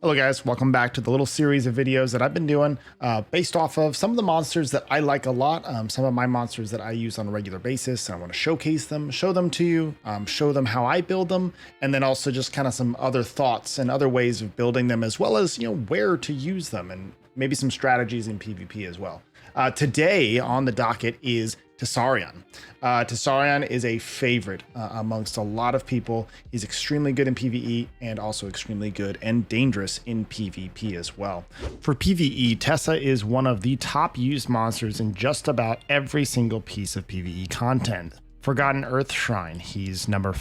Hello guys, welcome back to the little series of videos that I've been doing based off of some of the monsters that I like a lot, some of my monsters that I use on a regular basis. I want to showcase them, show them to you, show them how I build them, and then also just kind of some other thoughts and other ways of building them, as well as, where to use them and maybe some strategies in PvP as well. Today on the docket is Tessarion. Tessarion is a favorite amongst a lot of people. He's extremely good in PvE and also extremely good and dangerous in PvP as well. For PvE, Tessa is one of the top used monsters in just about every single piece of PvE content. Forgotten Earth Shrine, he's number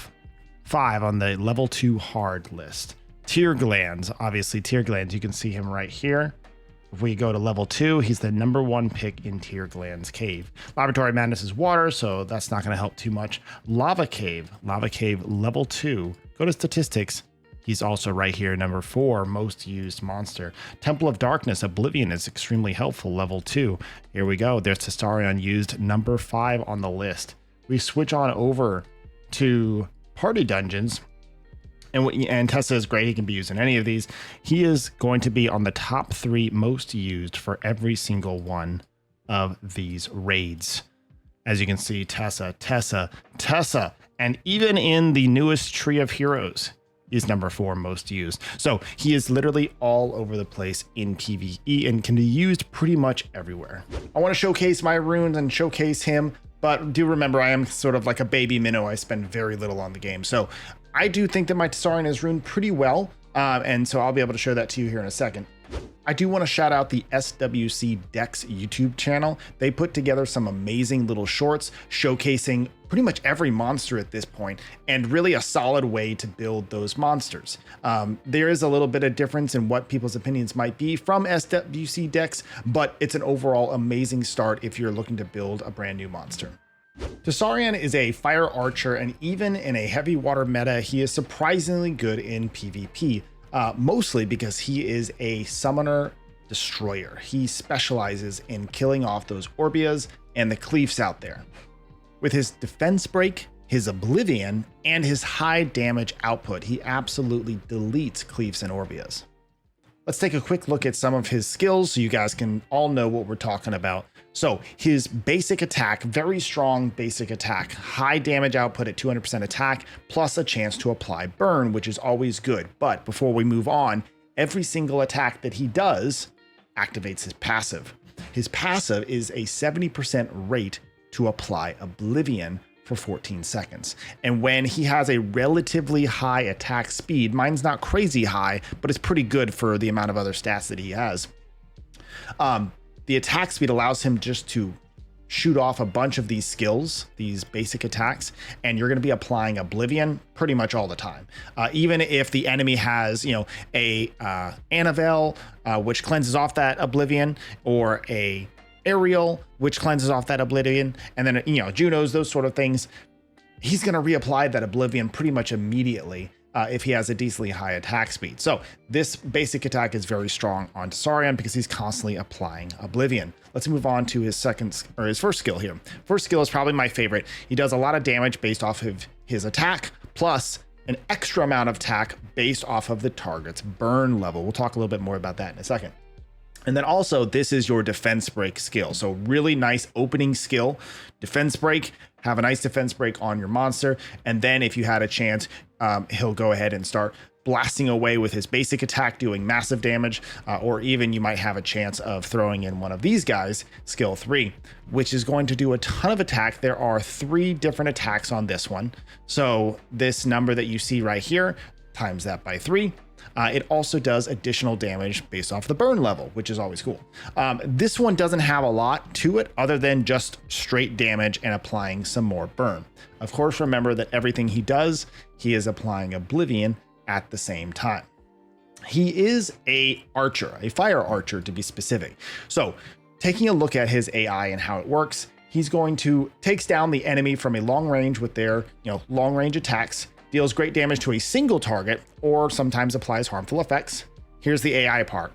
5 on the level 2 hard list. Tear Glands, obviously Tear Glands, you can see him right here. If we go to level 2, he's the number 1 pick in Tear Glands Cave. Laboratory Madness is water, so that's not going to help too much. Lava Cave level 2. Go to statistics. He's also right here, number 4 most used monster. Temple of Darkness, Oblivion is extremely helpful, level 2. Here we go. There's Tessarion used, number 5 on the list. We switch on over to Party Dungeons. And Tessa is great. He can be used in any of these. He is going to be on the top 3 most used for every single one of these raids. As you can see, Tessa. And even in the newest Tree of Heroes, he's number 4 most used. So he is literally all over the place in PvE and can be used pretty much everywhere. I want to showcase my runes and showcase him, but do remember I am sort of like a baby minnow. I spend very little on the game. So I do think that my Tessarion is runed pretty well, and so I'll be able to show that to you here in a second. I do want to shout out the SWC Dex YouTube channel. They put together some amazing little shorts showcasing pretty much every monster at this point, and really a solid way to build those monsters. There is a little bit of difference in what people's opinions might be from SWC Dex, but it's an overall amazing start if you're looking to build a brand new monster. Tessarion is a fire archer, and even in a heavy water meta, he is surprisingly good in PvP, mostly because he is a summoner destroyer. He specializes in killing off those Orbeas and the Cleefs out there. With his defense break, his Oblivion, and his high damage output, he absolutely deletes Cleefs and Orbeas. Let's take a quick look at some of his skills so you guys can all know what we're talking about. So his basic attack, very strong basic attack, high damage output at 200% attack, plus a chance to apply burn, which is always good. But before we move on, every single attack that he does activates his passive. His passive is a 70% rate to apply Oblivion for 14 seconds. And when he has a relatively high attack speed, mine's not crazy high, but it's pretty good for the amount of other stats that he has. The attack speed allows him just to shoot off a bunch of these skills, these basic attacks, and you're going to be applying Oblivion pretty much all the time. Even if the enemy has, a Annabelle, which cleanses off that Oblivion, or a Ariel, which cleanses off that Oblivion, and then, Junos, those sort of things, he's going to reapply that Oblivion pretty much immediately if he has a decently high attack speed. So this basic attack is very strong on Tessarion because he's constantly applying Oblivion. Let's move on to his first skill here. First skill is probably my favorite. He does a lot of damage based off of his attack, plus an extra amount of attack based off of the target's burn level. We'll talk a little bit more about that in a second. And then also, this is your defense break skill. So really nice opening skill, defense break, have a nice defense break on your monster. And then if you had a chance, he'll go ahead and start blasting away with his basic attack, doing massive damage, or even you might have a chance of throwing in one of these guys, skill 3, which is going to do a ton of attack. There are 3 different attacks on this one. So this number that you see right here, times that by 3. It also does additional damage based off the burn level, which is always cool. This one doesn't have a lot to it other than just straight damage and applying some more burn. Of course, remember that everything he does, he is applying Oblivion at the same time. He is a archer, a fire archer to be specific. So taking a look at his AI and how it works, he's going to takes down the enemy from a long range with their long range attacks, deals great damage to a single target, or sometimes applies harmful effects. Here's the AI part.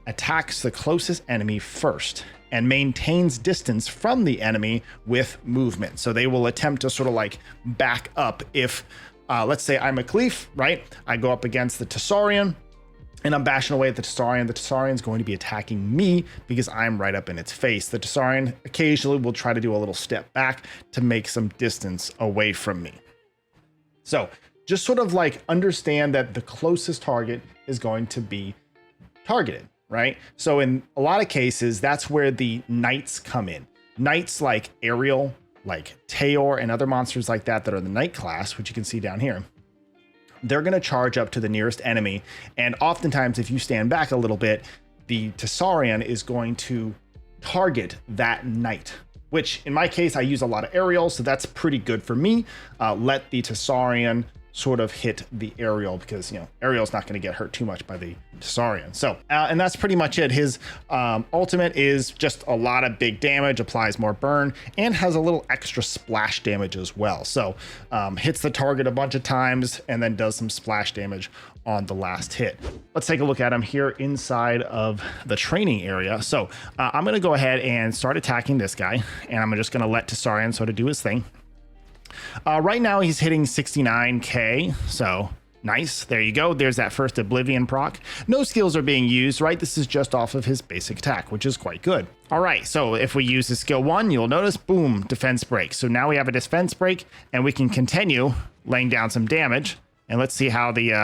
Attacks the closest enemy first and maintains distance from the enemy with movement. So they will attempt to sort of like back up if, let's say I'm a Cleef, right? I go up against the Tessarion. and I'm bashing away at the Tessarion is going to be attacking me because I'm right up in its face. The Tessarion occasionally will try to do a little step back to make some distance away from me. So just sort of like understand that the closest target is going to be targeted, right? So in a lot of cases, that's where the knights come in. Knights like Ariel, like Taor, and other monsters like that are the knight class, which you can see down here. They're going to charge up to the nearest enemy. And oftentimes, if you stand back a little bit, the Tessarion is going to target that knight, which in my case, I use a lot of Ariel, so that's pretty good for me. Let the Tessarion sort of hit the Ariel because, Ariel's not going to get hurt too much by the Tessarion. So, and that's pretty much it. His ultimate is just a lot of big damage, applies more burn, and has a little extra splash damage as well. So hits the target a bunch of times and then does some splash damage on the last hit. Let's take a look at him here inside of the training area. So I'm going to go ahead and start attacking this guy, and I'm just going to let Tessarion sort of do his thing. Right now he's hitting 69k, so nice. There you go. There's that first Oblivion proc. No skills are being used, right? This is just off of his basic attack, which is quite good. All right, so if we use his skill 1, you'll notice, boom, defense break. So now we have a defense break, and we can continue laying down some damage. And let's see how these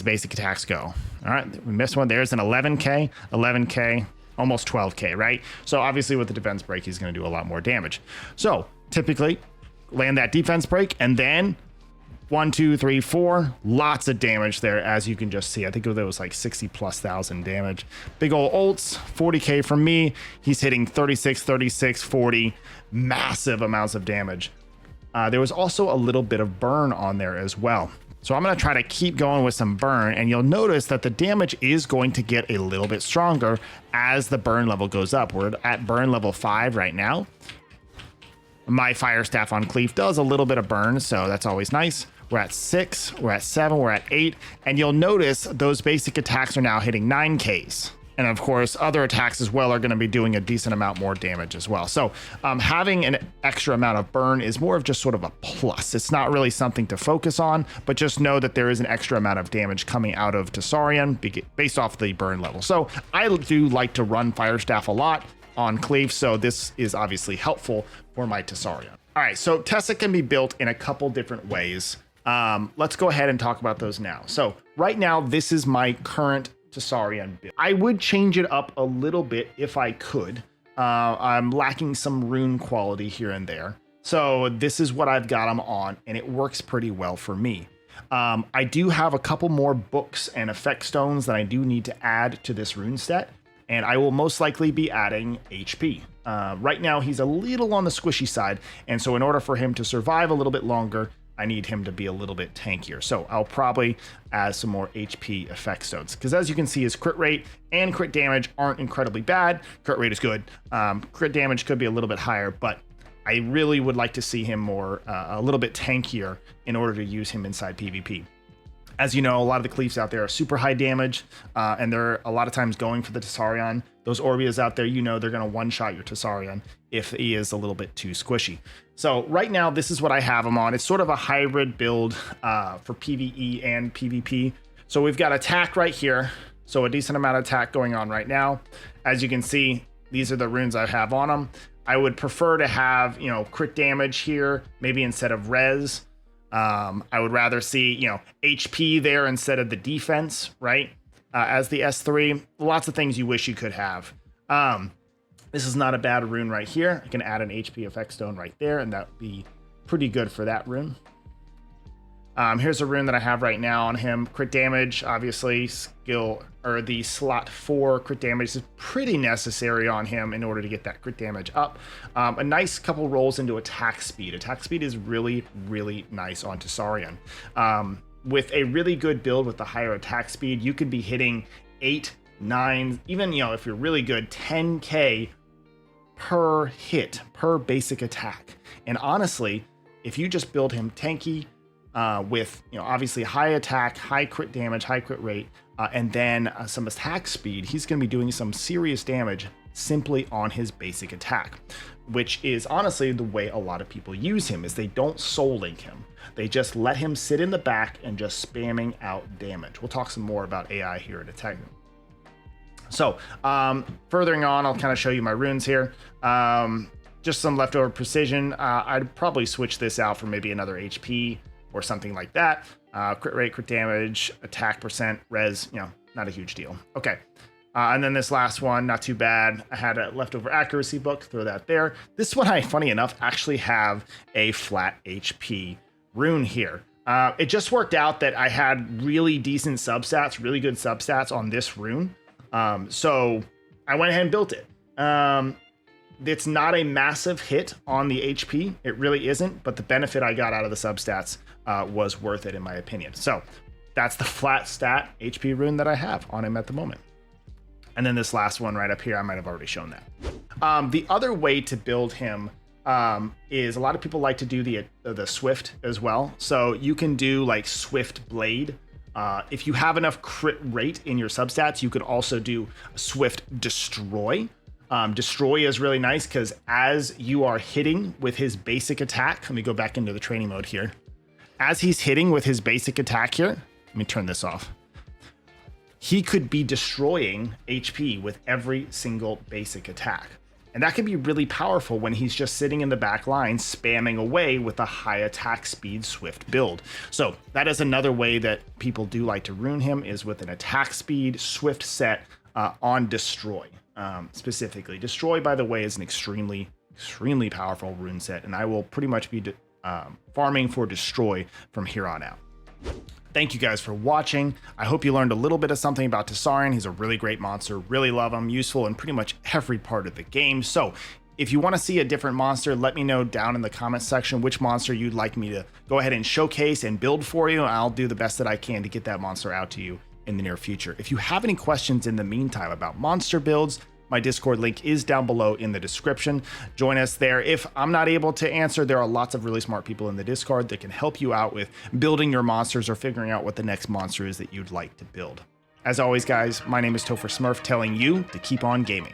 basic attacks go. All right, we missed one. There's an 11k, 11k, almost 12k, right? So obviously with the defense break, he's going to do a lot more damage. So typically land that defense break, and then 1, 2, 3, 4, lots of damage there, as you can just see. I think there was like 60,000+ damage. Big old ults, 40k from me. He's hitting 36, 36, 40, massive amounts of damage. There was also a little bit of burn on there as well. So I'm going to try to keep going with some burn, and you'll notice that the damage is going to get a little bit stronger as the burn level goes up. We're at burn level 5 right now. My fire staff on Cleave does a little bit of burn, so that's always nice. We're at 6, we're at 7, we're at 8, and you'll notice those basic attacks are now hitting 9Ks. And of course, other attacks as well are going to be doing a decent amount more damage as well. So having an extra amount of burn is more of just sort of a plus. It's not really something to focus on, but just know that there is an extra amount of damage coming out of Tessarion based off the burn level. So I do like to run Fire Staff a lot on Cleave, so this is obviously helpful for my Tessarion. All right, so Tessa can be built in a couple different ways. Let's go ahead and talk about those now. So right now, this is my current Tessarion build. I would change it up a little bit if I could. I'm lacking some rune quality here and there. So this is what I've got him on, and it works pretty well for me. I do have a couple more books and effect stones that I do need to add to this rune set, and I will most likely be adding HP. Right now, he's a little on the squishy side, and so in order for him to survive a little bit longer, I need him to be a little bit tankier. So I'll probably add some more HP effect stones, because as you can see, his crit rate and crit damage aren't incredibly bad. Crit rate is good. Crit damage could be a little bit higher, but I really would like to see him more, a little bit tankier in order to use him inside PvP. As you know, a lot of the Cleaves out there are super high damage, and they're a lot of times going for the Tessarion. Those Orbeas out there, you know they're going to one-shot your Tessarion if he is a little bit too squishy. So right now, this is what I have him on. It's sort of a hybrid build for PvE and PvP. So we've got attack right here. So a decent amount of attack going on right now. As you can see, these are the runes I have on him. I would prefer to have, crit damage here, maybe instead of res. I would rather see, HP there instead of the defense, right? As the S3, lots of things you wish you could have. This is not a bad rune right here. I can add an HP effect stone right there, and that would be pretty good for that rune. Here's a rune that I have right now on him. Crit damage, obviously, the slot 4 crit damage is pretty necessary on him in order to get that crit damage up. A nice couple rolls into attack speed. Attack speed is really, really nice on Tessarion. With a really good build with the higher attack speed, you could be hitting 8, 9, even, if you're really good, 10k per hit, per basic attack. And honestly, if you just build him tanky, with obviously high attack, high crit damage, high crit rate, and then some attack speed, he's going to be doing some serious damage simply on his basic attack. which is honestly the way a lot of people use him, is they don't soul link him. They just let him sit in the back and just spamming out damage. We'll talk some more about AI here in a second. So furthering on, I'll kind of show you my runes here. Just some leftover precision. I'd probably switch this out for maybe another HP or something like that. Crit rate, crit damage, attack percent, res, not a huge deal. Okay. And then this last one, not too bad. I had a leftover accuracy book, throw that there. This one, I, funny enough, actually have a flat HP rune here. It just worked out that I had really decent substats, really good substats on this rune. So I went ahead and built it. It's not a massive hit on the HP. It really isn't, but the benefit I got out of the substats was worth it in my opinion. So that's the flat stat HP rune that I have on him at the moment. And then this last one right up here, I might have already shown that. The other way to build him is a lot of people like to do the Swift as well. So you can do like Swift Blade. If you have enough crit rate in your substats, you could also do Swift Destroy. Destroy is really nice because as you are hitting with his basic attack, let me go back into the training mode here. As he's hitting with his basic attack here, let me turn this off. He could be destroying HP with every single basic attack. And that can be really powerful when he's just sitting in the back line spamming away with a high attack speed Swift build. So that is another way that people do like to rune him, is with an attack speed Swift set on Destroy. Specifically, Destroy, by the way, is an extremely powerful rune set, and I will pretty much be farming for Destroy from here on out. Thank you guys for watching. I hope you learned a little bit of something about Tessarian. He's a really great monster, really love him, useful in pretty much every part of the game. So if you want to see a different monster, let me know down in the comments section which monster you'd like me to go ahead and showcase and build for you. I'll do the best that I can to get that monster out to you in the near future. If you have any questions in the meantime about monster builds, my Discord link is down below in the description. Join us there. If I'm not able to answer, there are lots of really smart people in the Discord that can help you out with building your monsters or figuring out what the next monster is that you'd like to build. As always, guys, my name is TopherSmurf, telling you to keep on gaming.